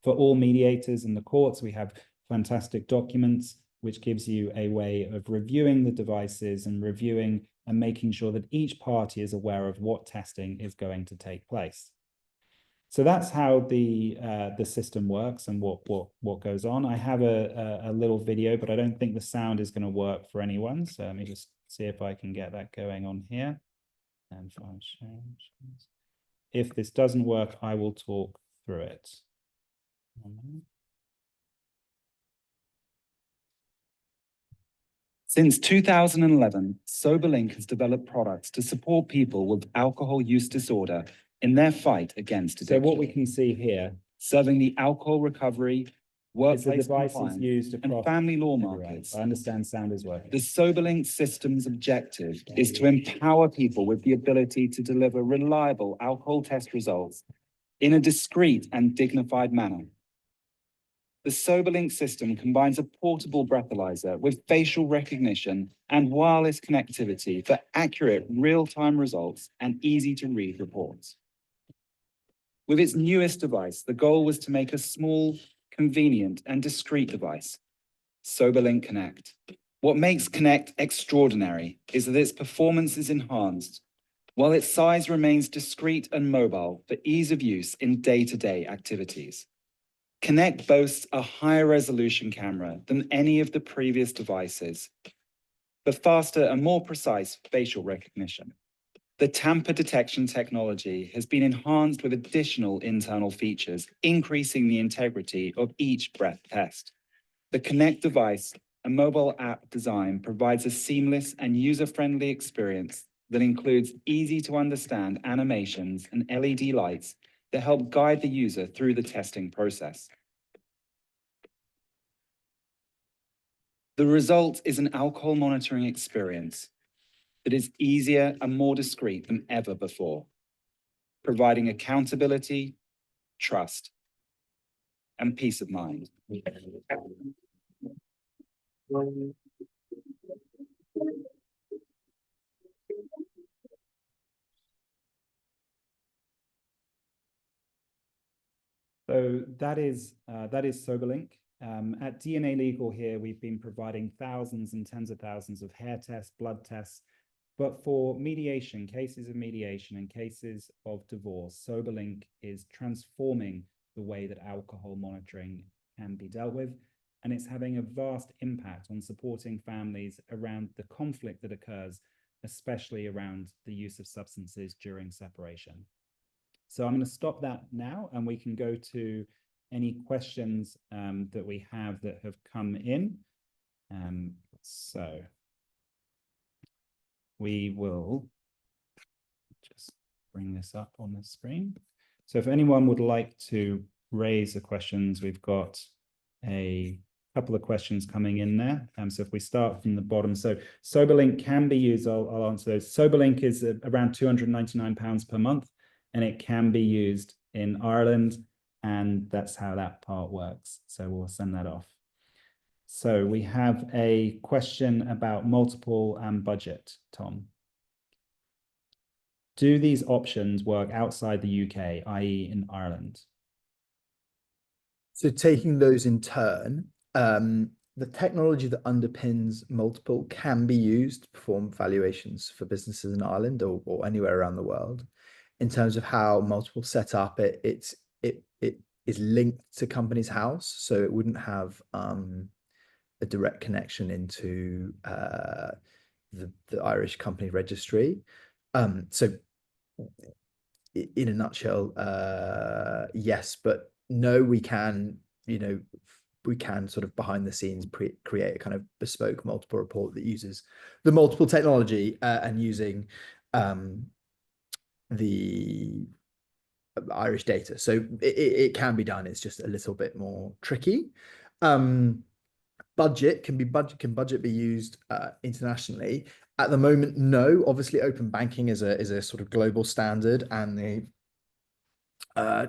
For all mediators in the courts, we have fantastic documents which gives you a way of reviewing the devices and reviewing and making sure that each party is aware of what testing is going to take place. So that's how the system works and what goes on. I have a little video, but I don't think the sound is going to work for anyone. So let me just see if I can get that going on here. And if this doesn't work, I will talk through it. Since 2011, SoberLink has developed products to support people with alcohol use disorder in their fight against addiction. So what we can see here, serving the alcohol recovery, workplace devices used and family law markets. I understand sound is working. The SoberLink system's objective is to empower people with the ability to deliver reliable alcohol test results in a discreet and dignified manner. The SoberLink system combines a portable breathalyzer with facial recognition and wireless connectivity for accurate real-time results and easy-to-read reports. With its newest device, the goal was to make a small, convenient, and discreet device, SoberLink Connect. What makes Connect extraordinary is that its performance is enhanced, while its size remains discreet and mobile for ease of use in day-to-day activities. Connect boasts a higher resolution camera than any of the previous devices, but faster and more precise facial recognition. The tamper detection technology has been enhanced with additional internal features, increasing the integrity of each breath test. The Connect device, a mobile app design, provides a seamless and user-friendly experience that includes easy-to-understand animations and LED lights that help guide the user through the testing process. The result is an alcohol monitoring experience that is easier and more discreet than ever before, providing accountability, trust, and peace of mind. So that is SoberLink. At DNA Legal here, we've been providing thousands and tens of thousands of hair tests, blood tests, But for mediation, cases of mediation and cases of divorce, SoberLink is transforming the way that alcohol monitoring can be dealt with. And it's having a vast impact on supporting families around the conflict that occurs, especially around the use of substances during separation. So I'm going to stop that now, and we can go to any questions that we have that have come in. So we will just bring this up on the screen. So if anyone would like to raise the questions, we've got a couple of questions coming in there. So if we start from the bottom, so SoberLink can be used, I'll answer those. SoberLink is around £299 per month, and it can be used in Ireland, and that's how that part works. So we'll send that off. So we have a question about multiple and budget, Tom. Do these options work outside the UK, i.e. in Ireland? So taking those in turn, the technology that underpins multiple can be used to perform valuations for businesses in Ireland or anywhere around the world. In terms of how multiple set up, it is linked to Companies House, so it wouldn't have a direct connection into the Irish company registry. So in a nutshell, yes, but no, we can, we can sort of behind the scenes create a kind of bespoke multiple report that uses the multiple technology and using the Irish data. So it can be done. It's just a little bit more tricky. Budget can budget be used internationally? At the moment, no. Obviously, open banking is a sort of global standard, and the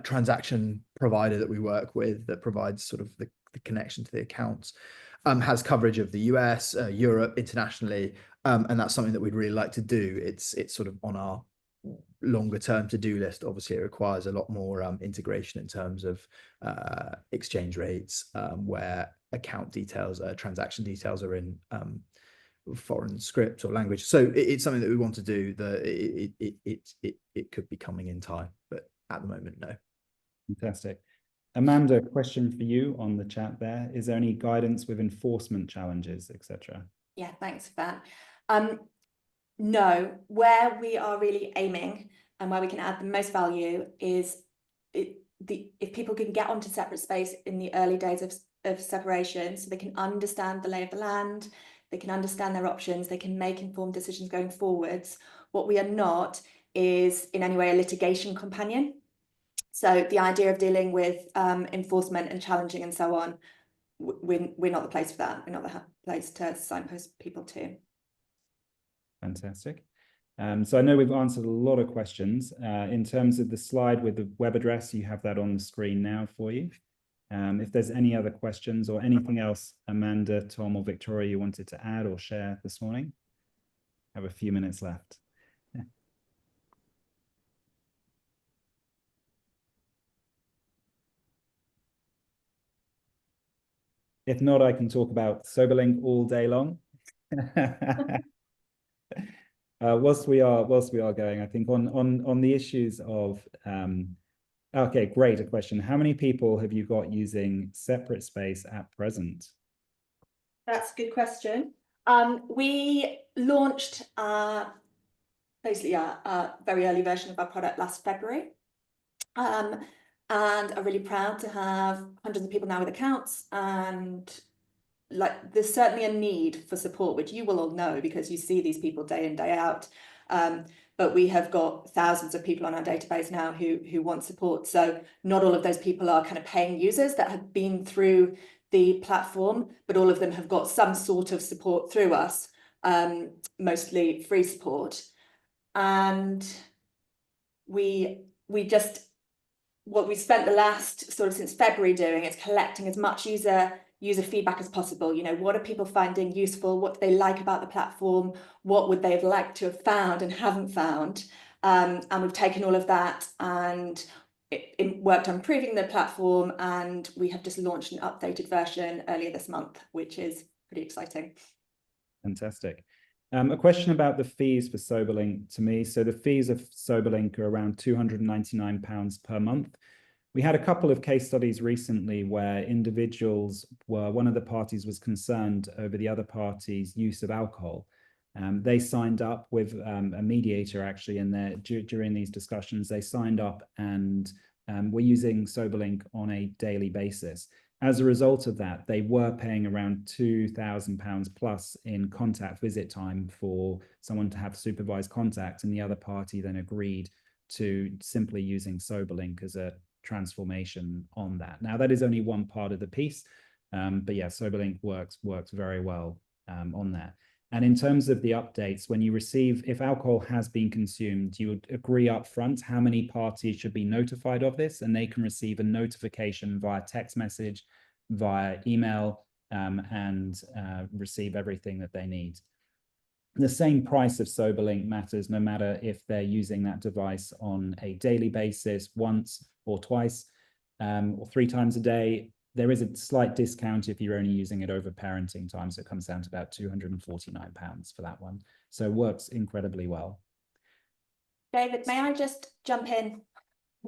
transaction provider that we work with that provides sort of the connection to the accounts has coverage of the US, Europe, internationally, and that's something that we'd really like to do. It's sort of on our longer term to-do list. Obviously, it requires a lot more integration in terms of exchange rates, where account details, transaction details are in foreign script or language. So it's something that we want to do. It could be coming in time, but at the moment, no. Fantastic. Amanda, question for you on the chat there. Is there any guidance with enforcement challenges, etc.? Yeah, thanks for that. No, where we are really aiming and where we can add the most value is if people can get onto separate space in the early days of separation, so they can understand the lay of the land, they can understand their options, they can make informed decisions going forwards. What we are not is in any way a litigation companion. So the idea of dealing with enforcement and challenging and so on, we're not the place for that. We're not the place to signpost people to. Fantastic. So I know we've answered a lot of questions. In terms of the slide with the web address, you have that on the screen now for you. If there's any other questions or anything else, Amanda, Tom, or Victoria, you wanted to add or share this morning, have a few minutes left. If not, I can talk about SoberLink all day long. Whilst we are going, I think on the issues of okay, great, a question. How many people have you got using separate space at present? That's a good question. We launched basically a very early version of our product last February, and are really proud to have hundreds of people now with accounts, and like there's certainly a need for support, which you will all know because you see these people day in, day out. But we have got thousands of people on our database now who want support. So not all of those people are kind of paying users that have been through the platform, but all of them have got some sort of support through us, mostly free support. And we just, what we spent the last sort of since February doing is collecting as much user feedback as possible. What are people finding useful? What do they like about the platform? What would they have liked to have found and haven't found? And we've taken all of that and it worked on improving the platform, and we have just launched an updated version earlier this month, which is pretty exciting. Fantastic. A question about the fees for SoberLink to me. So the fees of SoberLink are around £299 per month. We had a couple of case studies recently where individuals were, one of the parties was concerned over the other party's use of alcohol. They signed up with a mediator actually in there during these discussions. They signed up and were using SoberLink on a daily basis. As a result of that, they were paying around £2,000 plus in contact visit time for someone to have supervised contact, and the other party then agreed to simply using SoberLink as a transformation on that. Now, that is only one part of the piece, but yeah, SoberLink works very well on that. And in terms of the updates, when you receive, if alcohol has been consumed, you would agree up front how many parties should be notified of this, and they can receive a notification via text message, via email, and receive everything that they need. The same price of SoberLink matters no matter if they're using that device on a daily basis, once or twice, or 3 times a day. There is a slight discount if you're only using it over parenting time, so it comes down to about £249 for that one. So it works incredibly well. David, may I just jump in?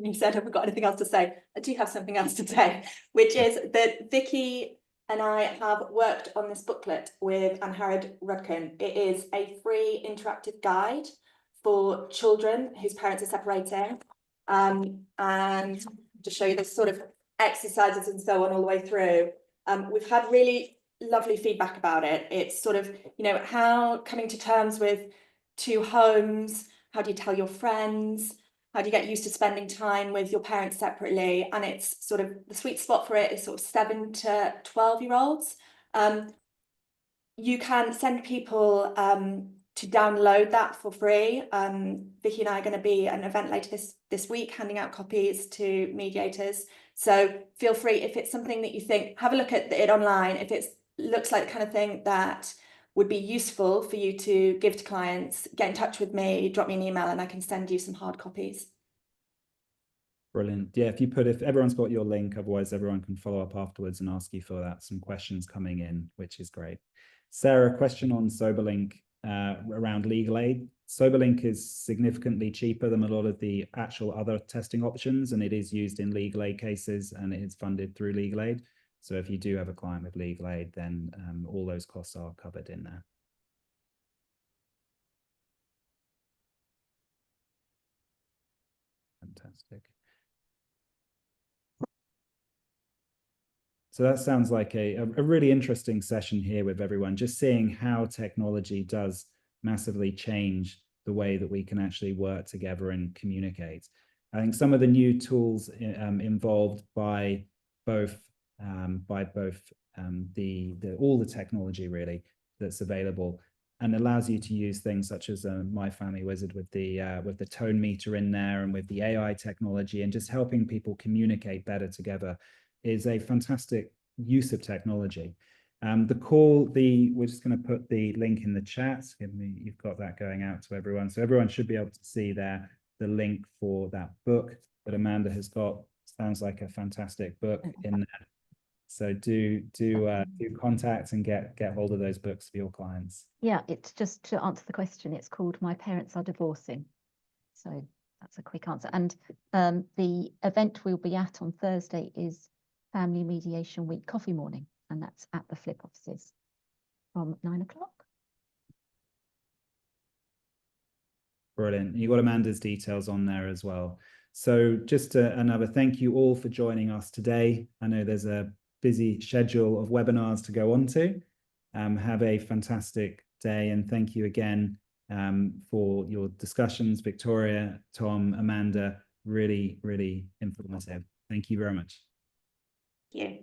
You said I haven't got anything else to say. I do have something else to say, which is that Vicky and I have worked on this booklet with Anharad Rudkin. It is a free interactive guide for children whose parents are separating, and to show you this sort of exercises and so on all the way through. We've had really lovely feedback about it. It's sort of, you know, how coming to terms with 2 homes, how do you tell your friends, how do you get used to spending time with your parents separately? And it's sort of, the sweet spot for it is sort of 7 to 12-year-olds. You can send people to download that for free. Vicky and I are going to be at an event later this week handing out copies to mediators. So feel free, if it's something that you think, have a look at it online. If it looks like the kind of thing that would be useful for you to give to clients, get in touch with me, drop me an email, and I can send you some hard copies. Brilliant. Yeah, if everyone's got your link, otherwise everyone can follow up afterwards and ask you for that. Some questions coming in, which is great. Sarah, a question on SoberLink around legal aid. SoberLink is significantly cheaper than a lot of the actual other testing options, and it is used in legal aid cases, and it is funded through legal aid. So if you do have a client with legal aid, then all those costs are covered in there. Fantastic. So that sounds like a really interesting session here with everyone, just seeing how technology does massively change the way that we can actually work together and communicate. I think some of the new tools involved by both all the technology really that's available, and allows you to use things such as My Family Wizard with the tone meter in there, and with the AI technology, and just helping people communicate better together is a fantastic use of technology. We're just going to put the link in the chat. You've got that going out to everyone. So everyone should be able to see there the link for that book that Amanda has got. Sounds like a fantastic book in there. So do contact and get hold of those books for your clients. Yeah, it's just to answer the question, it's called My Parents Are Divorcing. So that's a quick answer. And the event we'll be at on Thursday is Family Mediation Week Coffee Morning, and that's at the Flip offices from 9 o'clock. Brilliant. You got Amanda's details on there as well. So just another thank you all for joining us today. I know there's a busy schedule of webinars to go on to. Have a fantastic day, and thank you again for your discussions, Victoria, Tom, Amanda. Really, really informative. Thank you very much. Thank you.